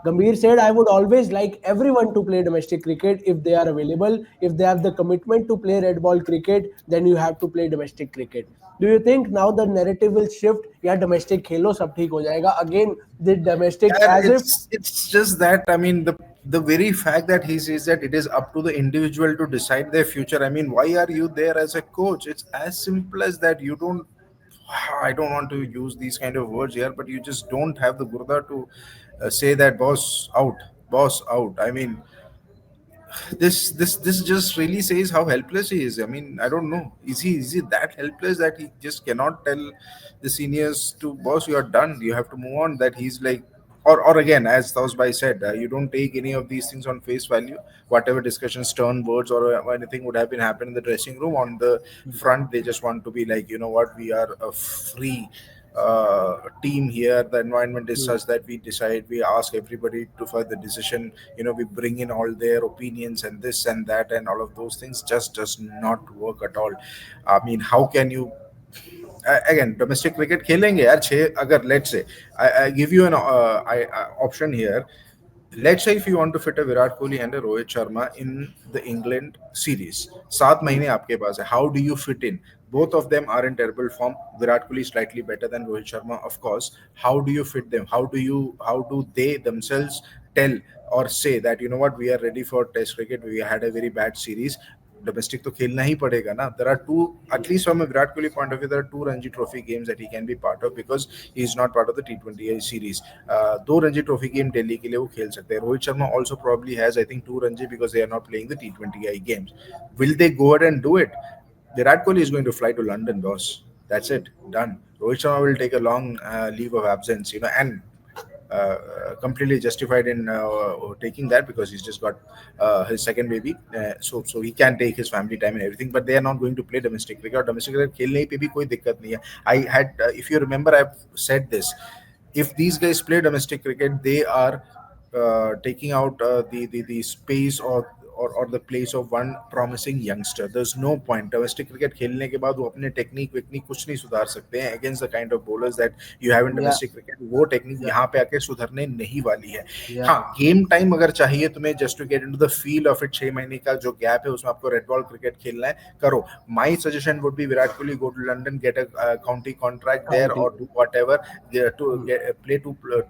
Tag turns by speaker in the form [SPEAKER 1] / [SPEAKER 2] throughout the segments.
[SPEAKER 1] Gambhir said, I would always like everyone to play domestic cricket if they are available. If they have the commitment to play red ball cricket, then you have to play domestic cricket. Do you think now the narrative will shift? Yeah, domestic खेलो सब ठीक हो जाएगा. Again, the domestic
[SPEAKER 2] Yeah,
[SPEAKER 1] as if
[SPEAKER 2] it's just that, I mean, the very fact that he says that it is up to the individual to decide their future. I mean, why are you there as a coach? It's as simple as that. You don't. I don't want to use these kind of words here, but you just don't have the gurda to say that boss out. I mean, this just really says how helpless he is. I mean, I don't know. Is he that helpless that he just cannot tell the seniors to, boss, you are done. You have to move on. That he's like, or again, as Tausbai said, you don't take any of these things on face value. Whatever discussions, turn words, or anything would have been happening in the dressing room, on the front, they just want to be like, you know what, we are a free team here. The environment is such that we decide, we ask everybody to for the decision, we bring in all their opinions and this and that, and all of those things just does not work at all. I mean, how can you, again, domestic cricket खेलेंगे यार छह, अगर let's say I give you an option here. Let's say if you want to fit a Virat Kohli and a Rohit Sharma in the England series, 7 महीने आपके पास है. How do you fit in? Both of them are in terrible form. Virat Kohli is slightly better than Rohit Sharma, of course. How do you fit them? How do they themselves tell or say that, you know what, we are ready for Test cricket. We had a very bad series. Domestic तो खेलना ही पड़ेगा ना. There are two, at least from a Virat Kohli point of view, there are two Ranji Trophy games that he can be part of because he is not part of the T20I series. दो Ranji Trophy game Delhi के लिए वो खेल सकते हैं. Rohit Sharma also probably has, I think, two Ranji because they are not playing the T20I games. Will they go ahead and do it? Virat Kohli is going to fly to London, boss. That's it, done. Rohit Sharma will take a long leave of absence, and completely justified in taking that because he's just got his second baby, so he can take his family time and everything. But they are not going to play domestic cricket. और domestic cricket खेलने पे भी कोई दिक्कत नहीं है. I had, if you remember, I've said this. If these guys play domestic cricket, they are taking out the space or the place of one promising youngster. There's no point. Domestic cricket खेलने के बाद वो अपने technique वेक्निक कुछ नहीं सुधार सकते हैं against the kind of bowlers that you have in
[SPEAKER 1] yeah,
[SPEAKER 2] domestic cricket. वो टेक्निक यहाँ पे आके सुधरने नहीं वाली है.
[SPEAKER 1] yeah.
[SPEAKER 2] हाँ, गेम टाइम अगर चाहिए तुम्हें just to get into the feel of it, 6 महीने का जो गैप है उसमें आपको रेड बॉल क्रिकेट खेलना है, करो. My suggestion would be Virat Kohli go to London, get a county contract there
[SPEAKER 1] County.
[SPEAKER 2] और do whatever to play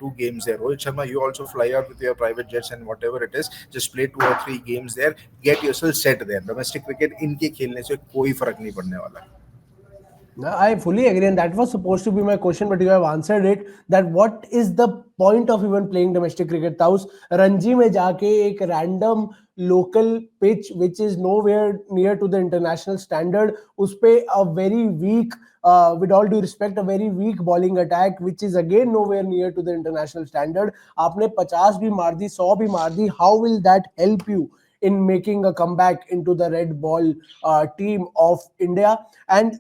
[SPEAKER 2] two games there. Rohit Sharma, you also fly out with your private jets and whatever it is, just play 2 or 3 games there, get yourself set there. Domestic cricket इनके खेलने से कोई फर्क नहीं पड़ने वाला.
[SPEAKER 1] No, I fully agree, and that was supposed to be my question, but you have answered it. That what is the point of even playing domestic cricket? Taus Ranji में जाके एक random local pitch which is nowhere near to the international standard, उस पे a very weak, with all due respect, a very weak bowling attack which is again nowhere near to the international standard. आपने 50 भी मार दी, 100 भी मार दी. How will that help you in making a comeback into the red ball team of India? And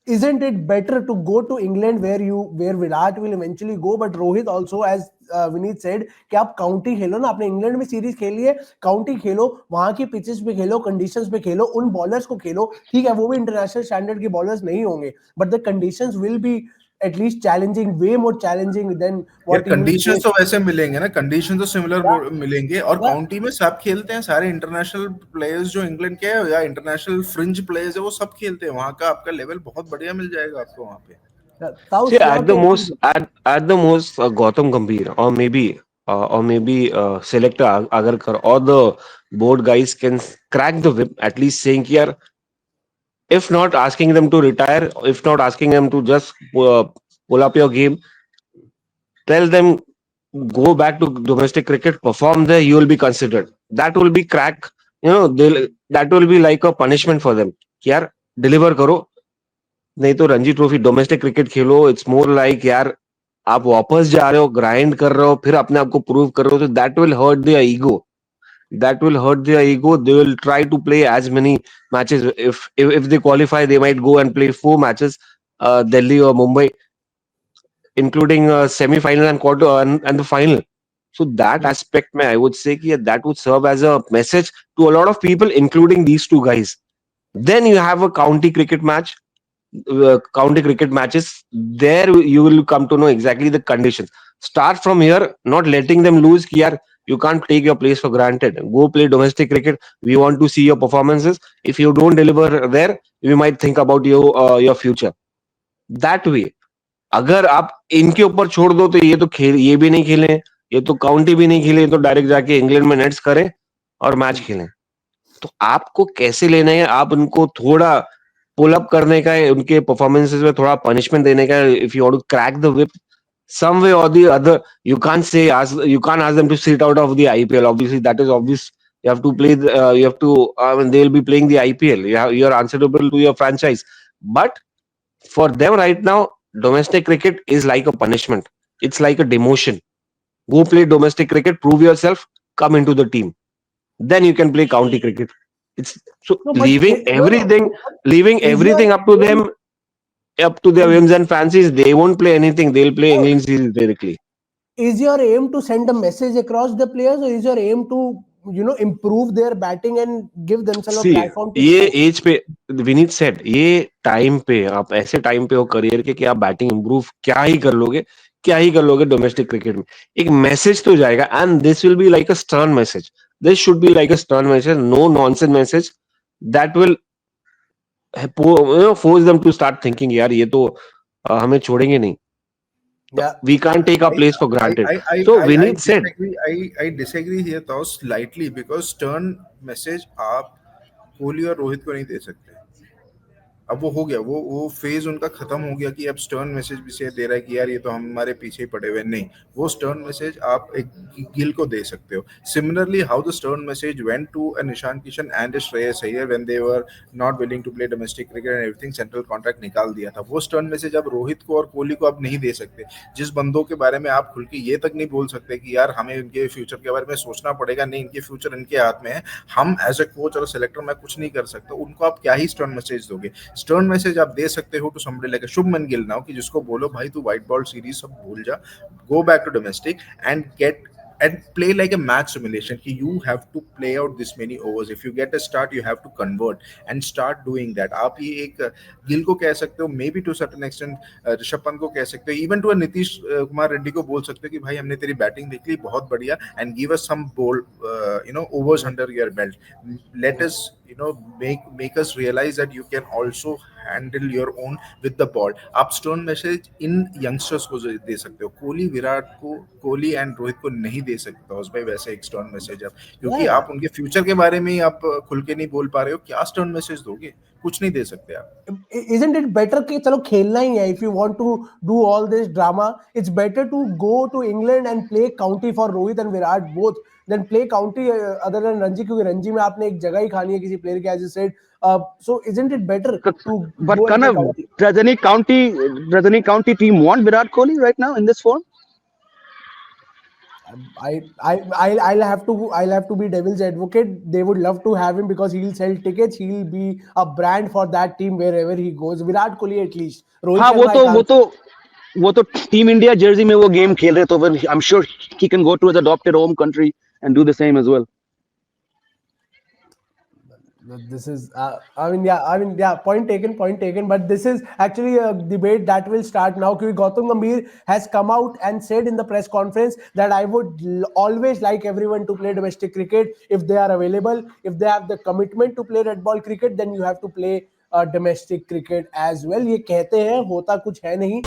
[SPEAKER 1] isn't it better to go to England where Virat will eventually go, but Rohit also, as Vineet said, कि आप county खेलो ना. आपने England में series खेली है, county खेलो, वहां की pitches पे खेलो, कंडीशंस पे खेलो, उन बॉलर्स को खेलो. ठीक है, वो भी इंटरनेशनल स्टैंडर्ड के बॉलर्स नहीं होंगे, but the conditions will be at least challenging, way more challenging than
[SPEAKER 2] यार
[SPEAKER 1] what you will
[SPEAKER 2] conditions
[SPEAKER 1] face.
[SPEAKER 2] तो वैसे मिलेंगे ना, कंडीशन तो
[SPEAKER 1] Yeah,
[SPEAKER 2] सिमिलर मिलेंगे. और
[SPEAKER 1] yeah.
[SPEAKER 2] काउंटी में सब खेलते हैं, सारे इंटरनेशनल प्लेयर्स जो इंग्लैंड के हैं या इंटरनेशनल फ्रिंज प्लेयर्स है वो सब खेलते हैं. वहां का आपका लेवल बहुत बढ़िया मिल जाएगा आपको वहां पे.
[SPEAKER 1] Taus,
[SPEAKER 3] See,
[SPEAKER 1] your take on this.
[SPEAKER 3] at the most, Gautam Gambhir or maybe selector Agarkar or the board guys can crack the whip, at least saying here, if not asking them to retire, if not asking them to just pull up your game, tell them go back to domestic cricket, perform there, you will be considered. That will be crack. That will be like a punishment for them. कि यार deliver करो, नहीं तो Ranji trophy domestic cricket Khelo. It's more like यार आप वापस जा रहे हो, ग्राइंड कर रहे हो, फिर अपने आप को प्रूव कर रहे हो, तो that will hurt their ego. That will hurt their ego. They will try to play as many matches. If they qualify, they might go and play 4 matches, Delhi or Mumbai, including semi-final and quarter and the final. So that aspect, I would say, that would serve as a message to a lot of people, including these two guys. Then you have a county cricket match. county cricket matches, there you will come to know exactly the conditions. Start from here, not letting them lose. Ki yaar, you can't take your place for granted. Go play domestic cricket. We want to see your performances. If you don't deliver there, we might think about your future. That way, अगर आप इनके ऊपर छोड़ दो तो ये तो खेल ये भी नहीं खेले, ये तो काउंटी भी नहीं खेले, ये तो डायरेक्ट जाके इंग्लैंड में नेट्स करें और मैच खेलें. तो आपको कैसे लेना है? आप उनको थोड़ा पुल अप करने का है, उनके परफॉर्मेंसेस में थोड़ा पनिशमेंट देने का है. If you want to crack the whip some way or the other, you can't ask them to sit out of the IPL. Obviously that is obvious. You have to play you have to I mean, they'll be playing the IPL. You're answerable to your franchise. But for them right now, domestic cricket is like a punishment. It's like a demotion. Go play domestic cricket, prove yourself, come into the team. Then you can play county cricket. It's so
[SPEAKER 1] No, but
[SPEAKER 3] leaving
[SPEAKER 1] is your
[SPEAKER 3] everything up to
[SPEAKER 1] aim
[SPEAKER 3] them, up to their whims and fancies. They won't play anything. They'll play
[SPEAKER 1] no,
[SPEAKER 3] England series directly.
[SPEAKER 1] is your aim to send a message across the players, or is your aim to improve their batting and give themselves a
[SPEAKER 3] See,
[SPEAKER 1] platform to
[SPEAKER 3] ये
[SPEAKER 1] shine?
[SPEAKER 3] As पे Vineet said, ये time पे आप ऐसे time पे हो career के कि आप बैटिंग इंप्रूव क्या ही कर लोगे डोमेस्टिक क्रिकेट में. एक मैसेज तो जाएगा, and this will be like a stern message. This should be like a stern message, no nonsense message that will force them to start thinking यार ये तो हमें छोड़ेंगे नहीं.
[SPEAKER 1] Yeah,
[SPEAKER 3] We can't take our
[SPEAKER 2] I
[SPEAKER 3] place for
[SPEAKER 2] I
[SPEAKER 3] granted.
[SPEAKER 2] I I
[SPEAKER 3] So
[SPEAKER 2] I I
[SPEAKER 3] Vineet said,
[SPEAKER 2] disagree. I disagree here though slightly because stern message आप कोहली और रोहित को नहीं दे सकते. अब वो हो गया, वो फेज उनका खत्म हो गया कि अब स्टर्न मैसेज भी से दे रहा है कि यार ये तो हमारे पीछे ही पड़े हुए. नहीं, वो स्टर्न मैसेज आप एक गिल को दे सकते हो. Similarly how the stern message went to Ishan Kishan and Shreyas Iyer when they were not willing to play domestic cricket and everything, central contract निकाल दिया था. वो स्टर्न मैसेज अब रोहित को और कोहली को आप नहीं दे सकते. जिस बंदों के बारे में आप खुल के ये तक नहीं बोल सकते कि यार हमें इनके फ्यूचर के बारे में सोचना पड़ेगा, नहीं इनके फ्यूचर इनके हाथ में है, हम एज ए कोच और सिलेक्टर मैं कुछ नहीं कर सकता, उनको आप क्या ही स्टर्न मैसेज दोगे. स्टर्न मैसेज आप दे सकते हो to somebody like Shubman Gill now कि जिसको बोलो भाई तू व्हाइट बॉल सीरीज सब भूल जा, go back to domestic and get and play like a match simulation कि you have to play out this many overs. If you get a start you have to convert and start doing that. आप ये एक गिल को कह सकते हो, maybe to certain extent Rishabh Pant को कह सकते हो, इवन टू नीतीश कुमार रेड्डी को बोल सकते हो कि भाई हमने तेरी बैटिंग देख ली बहुत बढ़िया and give us some bold overs under your belt. Let us make us realize that you can also handle your own with the ball. आप स्टर्न मैसेज इन यंगस्टर्स को दे सकते हो. कोहली एंड रोहित को नहीं दे सकते हो भाई वैसे एक स्टर्न मैसेज आप, क्योंकि
[SPEAKER 1] yeah.
[SPEAKER 2] आप उनके फ्यूचर के बारे में ही आप खुल के नहीं बोल पा रहे हो. क्या स्टर्न मैसेज दोगे? कुछ नहीं दे सकते आप.
[SPEAKER 1] Isn't it better कि चलो खेलना ही है, if you want to do all this drama, it's better to go to England and play county for Rohit and Virat both than play county other than Ranji, क्योंकि रणजी में आपने एक जगह ही खानी है किसी प्लेयर की, as you said. So isn't it better to
[SPEAKER 4] But
[SPEAKER 1] go and play
[SPEAKER 4] Kanav,
[SPEAKER 1] county?
[SPEAKER 4] does any county team want Virat Kohli right now in this form?
[SPEAKER 1] I'll have to be devil's advocate. They would love to have him because he'll sell tickets. He'll be a brand for that team wherever he goes. Virat Kohli at least. Rohit
[SPEAKER 4] हाँ
[SPEAKER 1] Sharma,
[SPEAKER 4] वो तो team India Jersey में वो game खेल रहे, तो I am sure he can go to his adopted home country and do the same as well.
[SPEAKER 1] this is point taken, but this is actually a debate that will start now because Gautam Gambhir has come out and said in the press conference that I would always like everyone to play domestic cricket if they are available. If they have the commitment to play red ball cricket, then you have to play domestic cricket as well. ये कहते हैं, होता कुछ है नहीं.